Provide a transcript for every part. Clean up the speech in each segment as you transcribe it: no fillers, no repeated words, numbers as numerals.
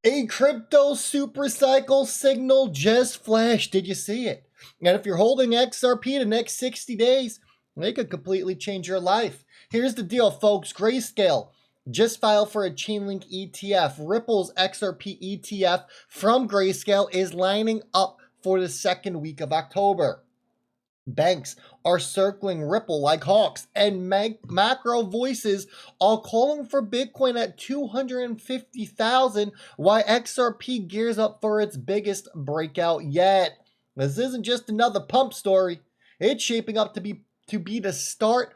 A crypto supercycle signal just flashed. Did you see it? And if you're holding XRP the next 60 days, they could completely change your life. Here's the deal, folks. Grayscale just filed for a Chainlink ETF. Ripple's XRP ETF from Grayscale is lining up for the second week of October. Banks are circling Ripple like hawks, and macro voices are calling for Bitcoin at 250,000, while XRP gears up for its biggest breakout yet. This isn't just another pump story. It's shaping up to be the start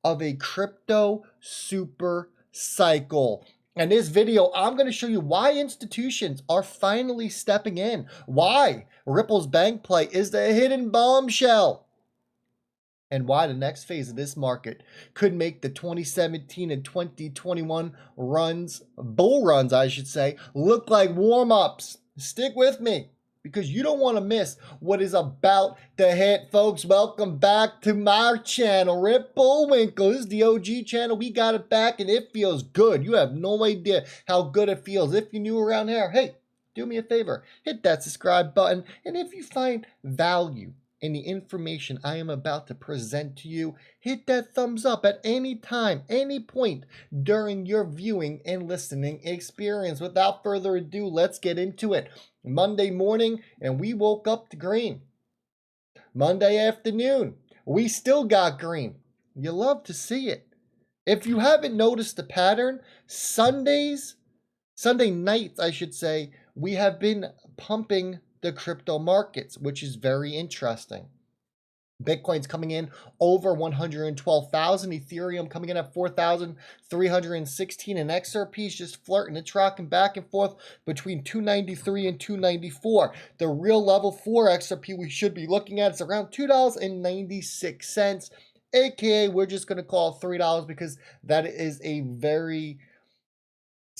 of a crypto super cycle. In this video, I'm going to show you why institutions are finally stepping in, why Ripple's bank play is the hidden bombshell, and why the next phase of this market could make the 2017 and 2021 bull runs, I should say, look like warm-ups. Stick with me because you don't want to miss what is about to hit, folks. Welcome back to my channel, Ripple Winkle. This is the OG channel. We got it back and it feels good. You have no idea how good it feels. If you're new around here, hey, do me a favor, hit that subscribe button. And if you find value in the information I am about to present to you, hit that thumbs up at any time, any point during your viewing and listening experience. Without further ado, let's get into it. Monday morning, and we woke up to green. Monday afternoon, we still got green. You love to see it. If you haven't noticed the pattern, Sunday nights, I should say, we have been pumping the crypto markets, which is very interesting. Bitcoin's coming in over 112,000, Ethereum coming in at 4,316, and XRP is just flirting. It's rocking back and forth between 293 and 294. The real level for XRP we should be looking at is around $2.96, aka we're just going to call it $3 because that is a very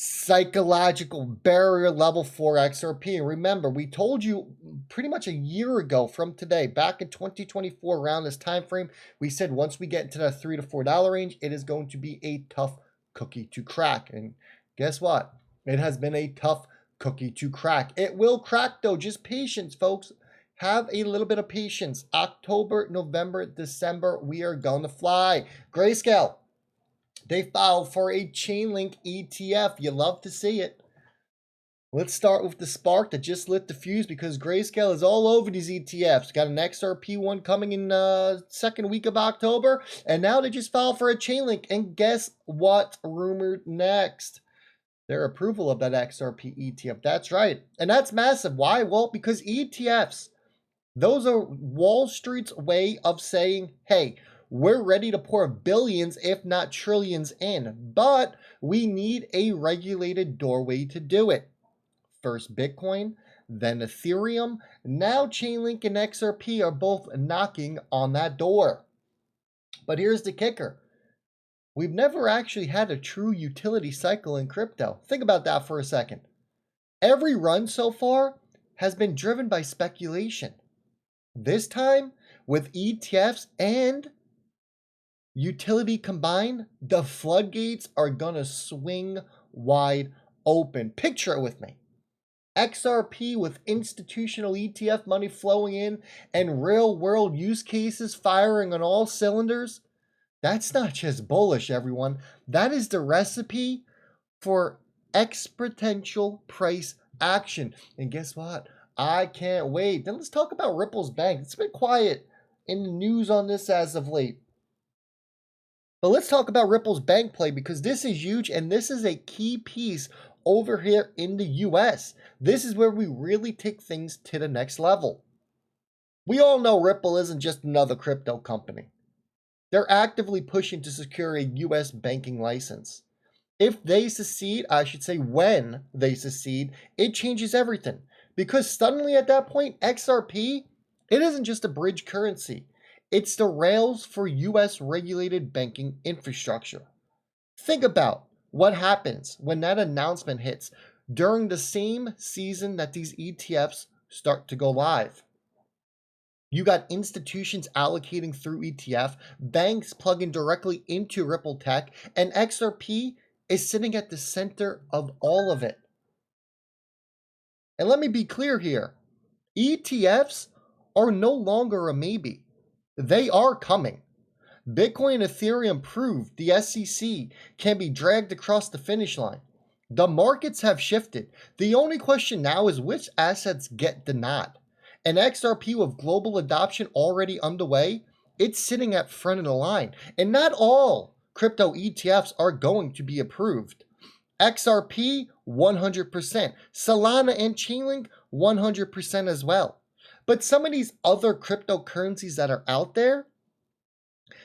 psychological barrier level for XRP. And remember, we told you pretty much a year ago from today, back in 2024, around this time frame, we said once we get into that $3 to $4 range, it is going to be a tough cookie to crack. And guess what? It has been a tough cookie to crack. It will crack though. Just patience, folks. Have a little bit of patience. October, November, December, we are going to fly. Grayscale, they filed for a Chainlink ETF. You love to see it. Let's start with the spark that just lit the fuse because Grayscale is all over these ETFs. Got an XRP one coming in second week of October, and now they just filed for a Chainlink. And guess what rumored next? Their approval of that XRP ETF. That's right. And that's massive. Why? Well, because ETFs, those are Wall Street's way of saying, hey, we're ready to pour billions, if not trillions in, but we need a regulated doorway to do it. First Bitcoin, then Ethereum, now Chainlink and XRP are both knocking on that door. But here's the kicker. We've never actually had a true utility cycle in crypto. Think about that for a second. Every run so far has been driven by speculation. This time, with ETFs and utility combined, the floodgates are gonna swing wide open. Picture it with me. XRP with institutional ETF money flowing in and real world use cases firing on all cylinders. That's not just bullish, everyone. That is the recipe for exponential price action. And guess what? I can't wait. Then let's talk about Ripple's bank. It's been quiet in the news on this as of late. But let's talk about Ripple's bank play because this is huge and this is a key piece over here in the US. This is where we really take things to the next level. We all know Ripple isn't just another crypto company. They're actively pushing to secure a US banking license. If they succeed, I should say when they succeed, it changes everything. Because suddenly at that point, XRP, it isn't just a bridge currency. It's the rails for US regulated banking infrastructure. Think about what happens when that announcement hits during the same season that these ETFs start to go live. You got institutions allocating through ETF, banks plugging directly into Ripple Tech, and XRP is sitting at the center of all of it. And let me be clear here. ETFs are no longer a maybe. They are coming. Bitcoin and Ethereum proved the SEC can be dragged across the finish line. The markets have shifted. The only question now is which assets get the nod. And XRP with global adoption already underway, it's sitting at front of the line. And not all crypto ETFs are going to be approved. XRP, 100%. Solana and Chainlink, 100% as well. But some of these other cryptocurrencies that are out there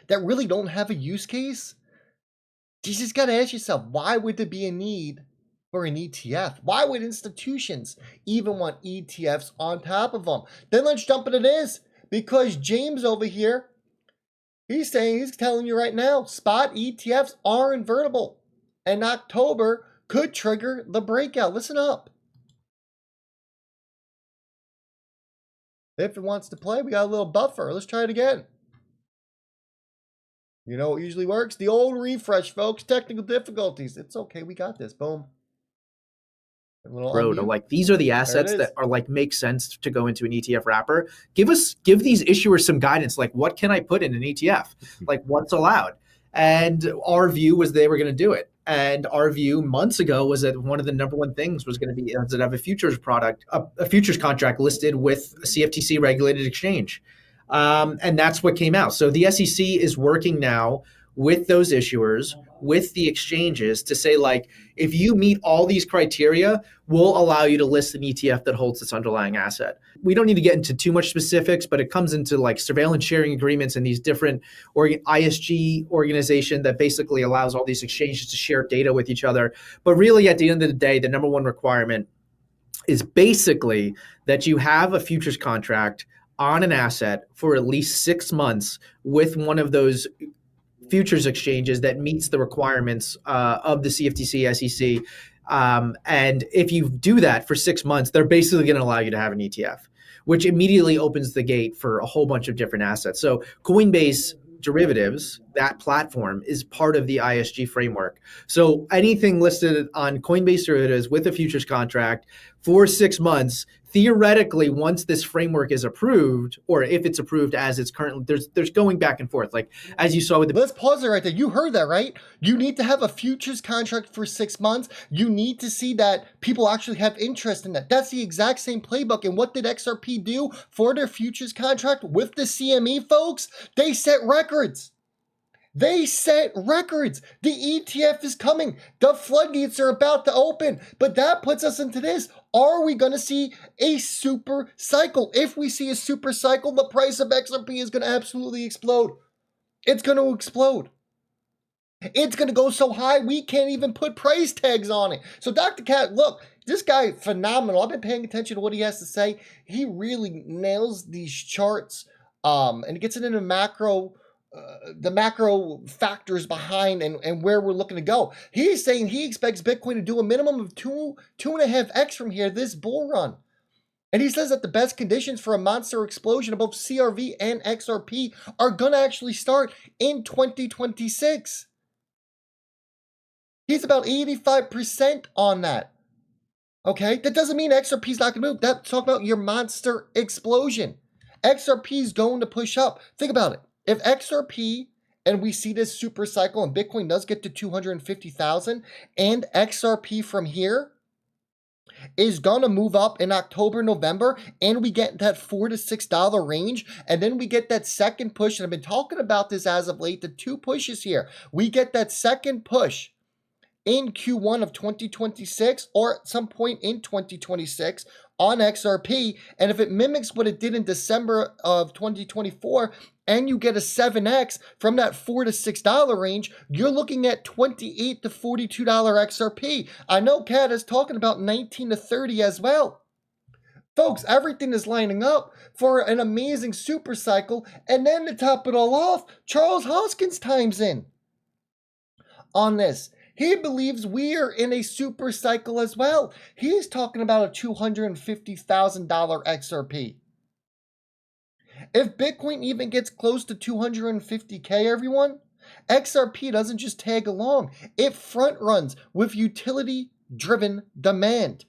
that really don't have a use case, you just got to ask yourself, why would there be a need for an ETF? Why would institutions even want ETFs on top of them? Then let's jump into this, because James over here, he's telling you right now, spot ETFs are invertible. And October could trigger the breakout. Listen up. If it wants to play, we got a little buffer. Let's try it again. You know what usually works? The old refresh, folks. Technical difficulties. It's okay. We got this. Boom. Road. Like, these are the assets that are like make sense to go into an ETF wrapper. Give these issuers some guidance. Like, what can I put in an ETF? Like, what's allowed? And our view was they were going to do it. And our view months ago was that one of the number one things was going to be to have a futures product, a futures contract listed with a CFTC regulated exchange. And that's what came out. So the SEC is working now with those issuers, with the exchanges, to say, like, if you meet all these criteria, we'll allow you to list an ETF that holds this underlying asset. We don't need to get into too much specifics, but it comes into like surveillance sharing agreements and these different ISG organization that basically allows all these exchanges to share data with each other. But really, at the end of the day, the number one requirement is basically that you have a futures contract on an asset for at least 6 months with one of those futures exchanges that meets the requirements of the CFTC, SEC. And if you do that for 6 months, they're basically going to allow you to have an ETF, which immediately opens the gate for a whole bunch of different assets. So Coinbase Derivatives, that platform, is part of the ISG framework. So anything listed on Coinbase Derivatives with a futures contract for 6 months, theoretically, once this framework is approved, or if it's approved as it's currently, there's going back and forth. Like, as you saw with the— Let's pause it right there. You heard that, right? You need to have a futures contract for 6 months. You need to see that people actually have interest in that. That's the exact same playbook. And what did XRP do for their futures contract with the CME, folks? They set records. They set records. The ETF is coming. The floodgates are about to open. But that puts us into this. Are we going to see a super cycle? If we see a super cycle, the price of XRP is going to absolutely explode. It's going to explode. It's going to go so high, we can't even put price tags on it. So Dr. Cat, look, this guy, phenomenal. I've been paying attention to what he has to say. He really nails these charts and gets it into the macro factors behind and where we're looking to go. He's saying he expects Bitcoin to do a minimum of 2.5x from here this bull run. And he says that the best conditions for a monster explosion of both CRV and XRP are going to actually start in 2026. He's about 85% on that. Okay? That doesn't mean XRP is not going to move. That's talking about your monster explosion. XRP is going to push up. Think about it. If XRP, and we see this super cycle, and Bitcoin does get to 250,000, and XRP from here is going to move up in October, November, and we get that $4 to $6 range, and then we get that second push, and I've been talking about this as of late, the two pushes here. We get that second push in Q1 of 2026 or at some point in 2026 on XRP. And if it mimics what it did in December of 2024 and you get a 7x from that $4 to $6 range, you're looking at $28 to $42 XRP. I know Kat is talking about 19 to 30 as well. Folks, everything is lining up for an amazing super cycle. And then to top it all off, Charles Hoskins chimes in on this. He believes we are in a super cycle as well. He's talking about a $250,000 XRP. If Bitcoin even gets close to 250K, everyone, XRP doesn't just tag along. It front runs with utility-driven demand.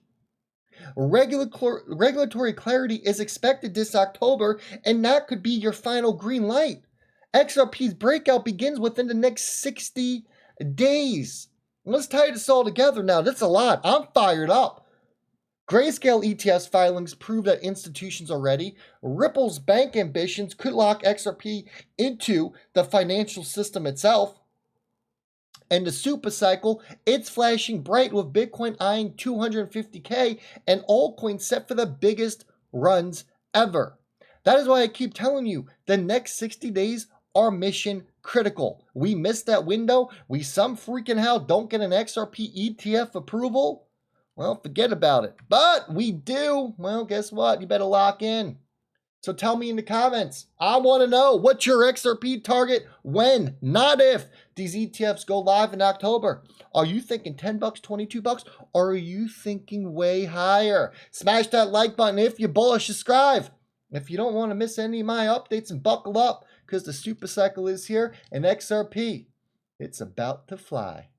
Regulatory clarity is expected this October, and that could be your final green light. XRP's breakout begins within the next 60 days. Let's tie this all together now. That's a lot. I'm fired up. Grayscale ETF filings prove that institutions are ready. Ripple's bank ambitions could lock XRP into the financial system itself. And the Supercycle, it's flashing bright with Bitcoin eyeing 250K and altcoins set for the biggest runs ever. That is why I keep telling you, the next 60 days are mission critical. We missed that window. We some freaking how don't get an XRP ETF approval. Well, forget about it. But we do. Well, guess what? You better lock in. So tell me in the comments. I want to know, what's your XRP target? When, not if, these ETFs go live in October. Are you thinking $10, $22, or are you thinking way higher? Smash that like button if you're bullish. Subscribe if you don't want to miss any of my updates, and buckle up because the Supercycle is here and XRP, it's about to fly.